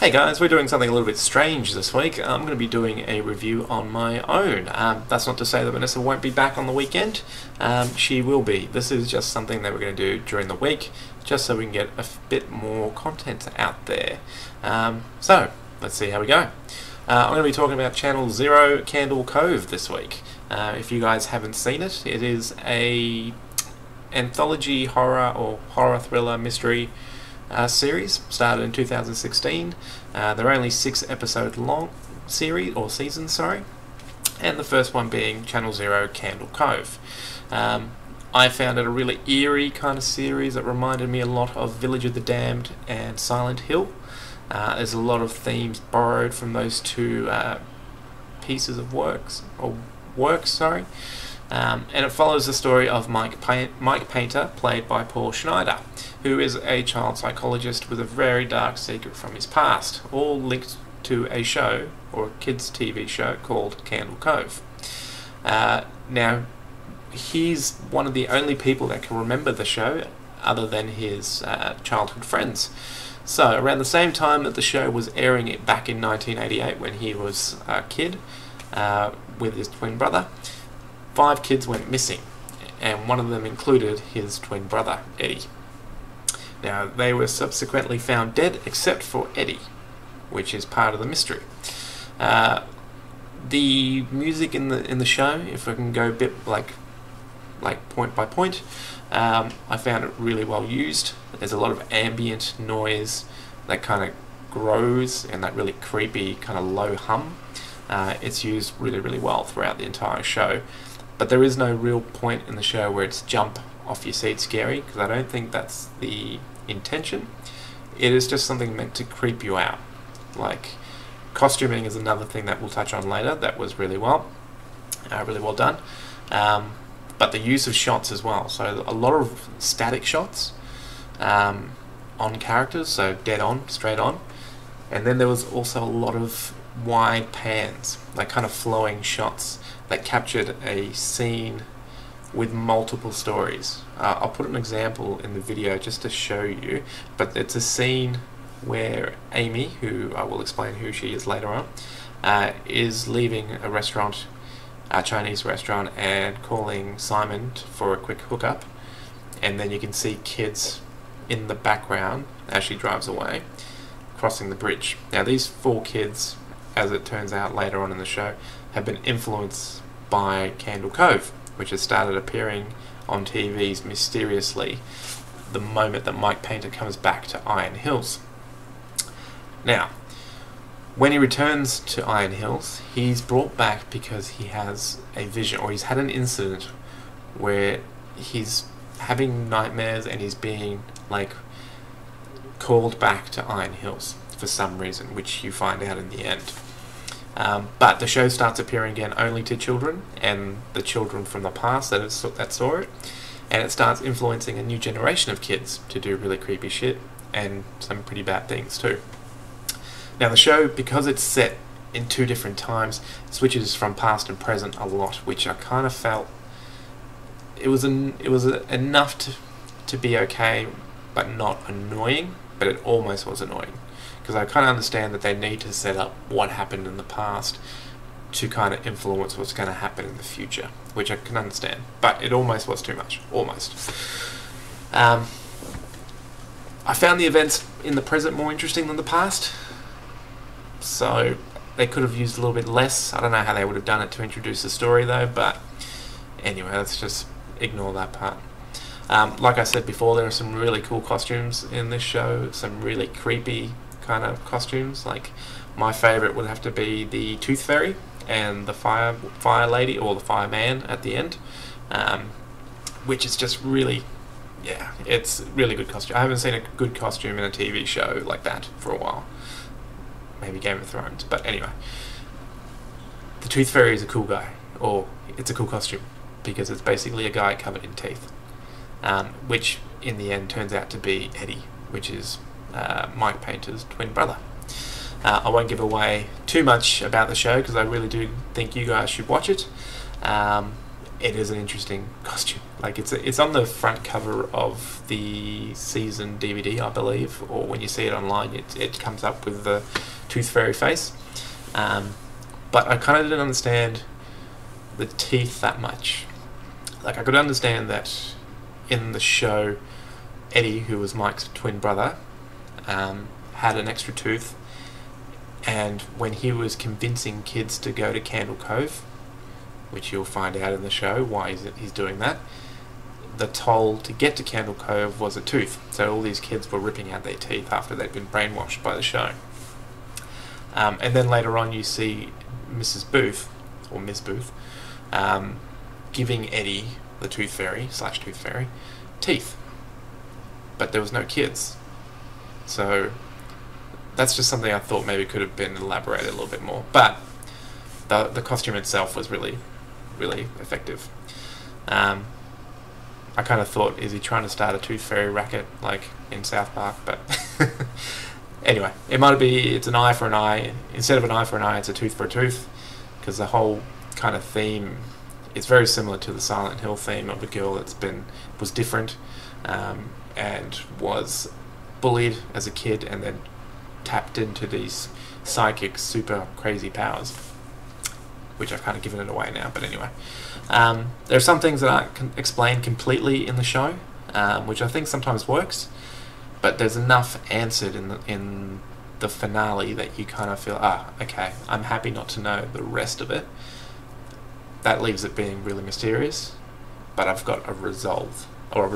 Hey guys, we're doing something a little bit strange this week. I'm going to be doing a review on my own. That's not to say that Vanessa won't be back on the weekend. She will be. This is just something that we're going to do during the week, just so we can get a bit more content out there. So, let's see how we go. I'm going to be talking about Channel 0 Candle Cove this week. If you guys haven't seen it, it is a anthology horror or horror thriller mystery series, started in 2016. They're only 6-episode long seasons, sorry, and the first one being Channel 0 Candle Cove. I found it a really eerie kind of series that reminded me a lot of Village of the Damned and Silent Hill. There's a lot of themes borrowed from those two pieces of works, and it follows the story of Mike Painter, played by Paul Schneider, who is a child psychologist with a very dark secret from his past, all linked to a show, or a kids' TV show, called Candle Cove. Now, he's one of the only people that can remember the show, other than his childhood friends. So, around the same time that the show was airing it back in 1988, when he was a kid, with his twin brother, 5 kids went missing, and one of them included his twin brother, Eddie. Now, they were subsequently found dead, except for Eddie, which is part of the mystery. The music in the show, if I can go a bit like point by point, I found it really well used. There's a lot of ambient noise that kind of grows, and that really creepy kind of low hum. It's used really, really well throughout the entire show. But there is no real point in the show where it's jump off your seat scary, because I don't think that's the intention. It is just something meant to creep you out. Like, costuming is another thing that we'll touch on later. That was really well done. But the use of shots as well. So a lot of static shots on characters, so dead on, straight on. And then there was also a lot of wide pans, like kind of flowing shots that captured a scene with multiple stories. I'll put an example in the video just to show you, but it's a scene where Amy, who I will explain who she is later on, is leaving a restaurant, a Chinese restaurant, and calling Simon for a quick hookup, and then you can see kids in the background as she drives away, crossing the bridge. Now, these 4 kids, as it turns out later on in the show, have been influenced by Candle Cove, which has started appearing on TVs mysteriously the moment that Mike Painter comes back to Iron Hills. Now, when he returns to Iron Hills, he's brought back because he has a vision, or he's had an incident where he's having nightmares and he's being, like, called back to Iron Hills for some reason, which you find out in the end. But the show starts appearing again only to children, and the children from the past that saw it, and it starts influencing a new generation of kids to do really creepy shit and some pretty bad things too. Now, the show, because it's set in 2 different times, switches from past and present a lot, which I kind of felt it was enough to be okay, but not annoying. But it almost was annoying, because I kind of understand that they need to set up what happened in the past to kind of influence what's going to happen in the future, which I can understand, but it almost was too much. Almost. I found the events in the present more interesting than the past, so they could have used a little bit less. I don't know how they would have done it to introduce the story though, but anyway, let's just ignore that part. Like I said before, there are some really cool costumes in this show, some really creepy kind of costumes. Like, my favourite would have to be the Tooth Fairy and the fire lady, or the fireman at the end, which is just really, yeah, it's really good costume. I haven't seen a good costume in a TV show like that for a while. Maybe Game of Thrones, but anyway. The Tooth Fairy is a cool guy, or it's a cool costume, because it's basically a guy covered in teeth. Which in the end turns out to be Eddie, which is Mike Painter's twin brother. I won't give away too much about the show, because I really do think you guys should watch it. it is an interesting costume. Like it's on the front cover of the season DVD, I believe, or when you see it online, it comes up with the Tooth Fairy face. But I kind of didn't understand the teeth that much. Like I could understand that in the show, Eddie, who was Mike's twin brother, had an extra tooth, and when he was convincing kids to go to Candle Cove, which you'll find out in the show why he's doing that, the toll to get to Candle Cove was a tooth. So all these kids were ripping out their teeth after they'd been brainwashed by the show. And then later on you see Mrs. Booth, or Ms. Booth, giving Eddie, the Tooth Fairy, / Tooth Fairy, teeth. But there was no kids. So that's just something I thought maybe could have been elaborated a little bit more. But the costume itself was really, really effective. I kind of thought, is he trying to start a Tooth Fairy racket like in South Park? But anyway, it might be it's an eye for an eye. Instead of an eye for an eye, it's a tooth for a tooth, because the whole kind of theme is very similar to the Silent Hill theme of a girl was different, and was bullied as a kid and then tapped into these psychic super crazy powers, which I've kind of given it away now, but anyway. There are some things that aren't explained completely in the show, which I think sometimes works, but there's enough answered in the finale that you kind of feel, okay, I'm happy not to know the rest of it. That leaves it being really mysterious, but I've got a result, or a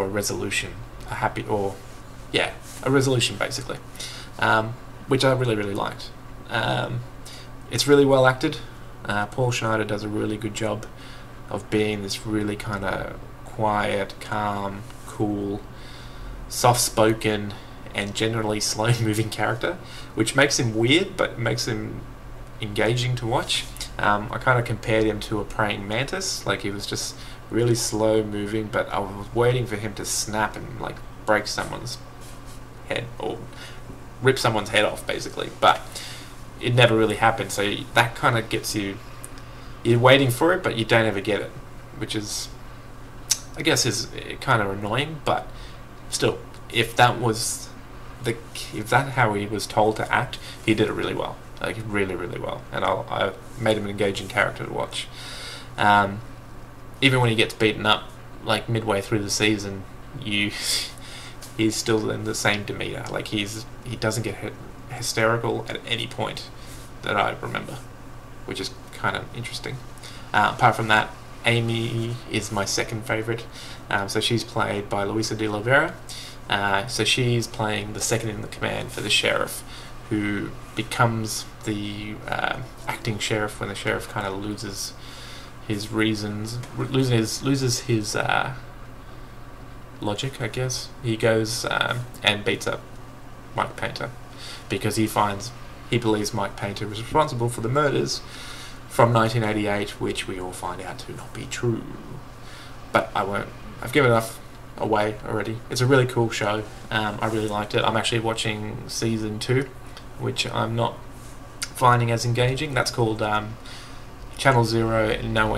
resolution, a resolution basically, which I really, really liked. It's really well acted. Paul Schneider does a really good job of being this really kind of quiet, calm, cool, soft-spoken, and generally slow-moving character, which makes him weird, but makes him engaging to watch. I kind of compared him to a praying mantis. Like, he was just really slow-moving, but I was waiting for him to snap and like break someone's head or rip someone's head off, basically. But it never really happened, so that kind of gets you're waiting for it, but you don't ever get it, which is, I guess, is kind of annoying. But still, if that's how he was told to act, he did it really well, like really, really well, and I made him an engaging character to watch. Even when he gets beaten up, like midway through the season, he's still in the same demeanor. Like he doesn't get hysterical at any point that I remember, which is kind of interesting. Apart from that, Amy is my second favourite. So she's played by Luisa de Oliveira. So she's playing the second in the command for the sheriff, who becomes the acting sheriff when the sheriff kind of loses his reasons, loses his logic, I guess. He goes and beats up Mike Painter, because he believes Mike Painter was responsible for the murders from 1988, which we all find out to not be true. But I won't. I've given enough away already. It's a really cool show. I really liked it. I'm actually watching season 2, which I'm not finding as engaging. That's called Channel Zero No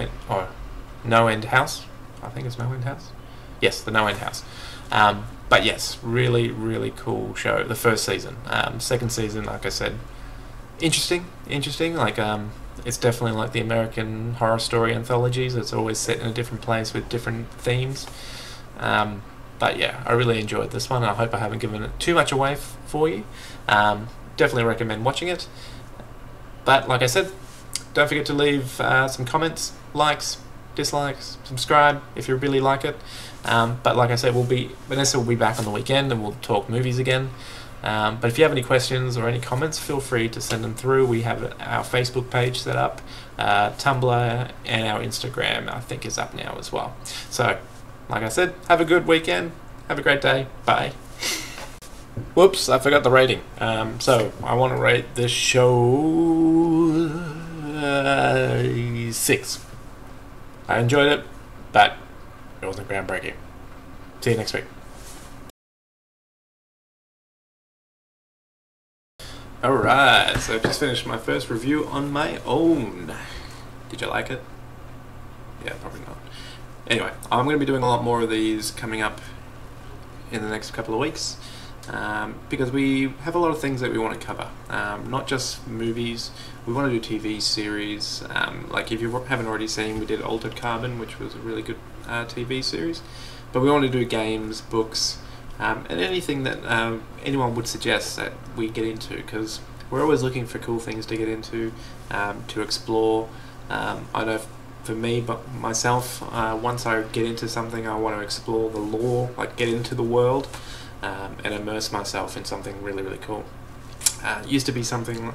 End House. I think it's No End House. Yes, the No End House. But yes, really, really cool show. The first season. Second season, like I said, interesting. Like, it's definitely like the American Horror Story anthologies. It's always set in a different place with different themes. But yeah, I really enjoyed this one. I hope I haven't given it too much away for you. Definitely recommend watching it. But like I said, don't forget to leave some comments, likes, dislikes, subscribe if you really like it. But like I said, Vanessa will be back on the weekend and we'll talk movies again. But if you have any questions or any comments, feel free to send them through. We have our Facebook page set up, Tumblr, and our Instagram, I think, is up now as well. So, like I said, have a good weekend. Have a great day. Bye. Whoops, I forgot the rating. So, I want to rate this show 6. I enjoyed it, but it wasn't groundbreaking. See you next week. Alright, so I've just finished my first review on my own. Did you like it? Yeah, probably not. Anyway, I'm going to be doing a lot more of these coming up in the next couple of weeks, because we have a lot of things that we want to cover. Not just movies, we want to do TV series. Like if you haven't already seen, we did Altered Carbon, which was a really good TV series. But we want to do games, books, and anything that anyone would suggest that we get into, because we're always looking for cool things to get into, to explore. I know for me, but myself, once I get into something, I want to explore the lore, like get into the world, and immerse myself in something really, really cool. It used to be something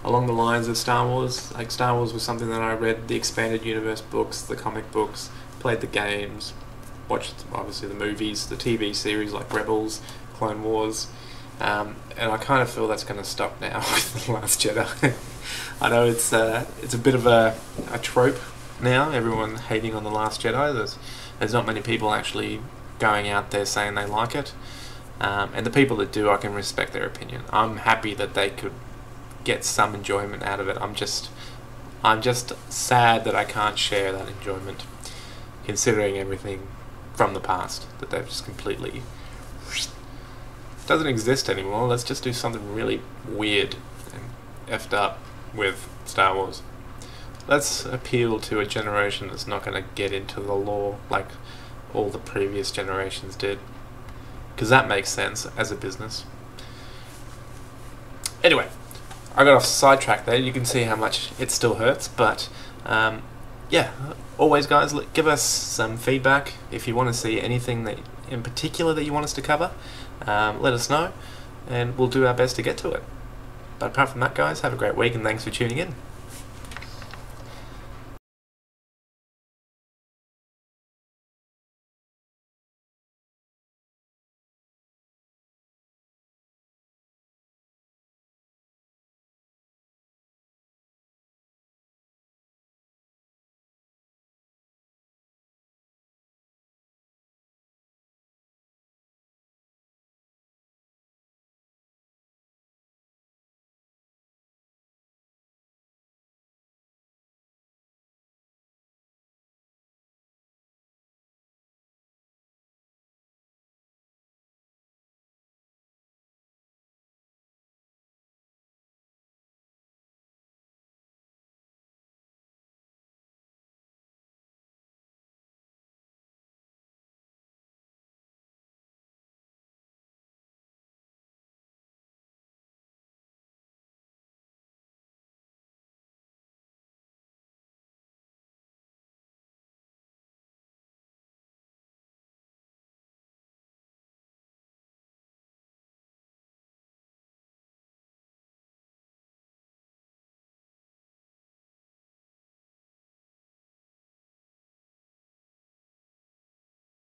along the lines of Star Wars. Like Star Wars was something that I read the expanded universe books, the comic books, played the games, watched obviously the movies, the TV series like Rebels, Clone Wars, and I kind of feel that's going to stop now with The Last Jedi. I know it's a bit of a trope now, everyone hating on The Last Jedi. There's not many people actually going out there saying they like it, and the people that do, I can respect their opinion. I'm happy that they could get some enjoyment out of it. I'm just sad that I can't share that enjoyment, considering everything from the past that they've just completely doesn't exist anymore. Let's just do something really weird and effed up with Star Wars. Let's appeal to a generation that's not going to get into the lore like all the previous generations did, because that makes sense as a business. Anyway, I got off sidetrack there. You can see how much it still hurts, but yeah, always guys, give us some feedback. If you want to see anything that in particular that you want us to cover, let us know and we'll do our best to get to it. But apart from that guys, have a great week and thanks for tuning in.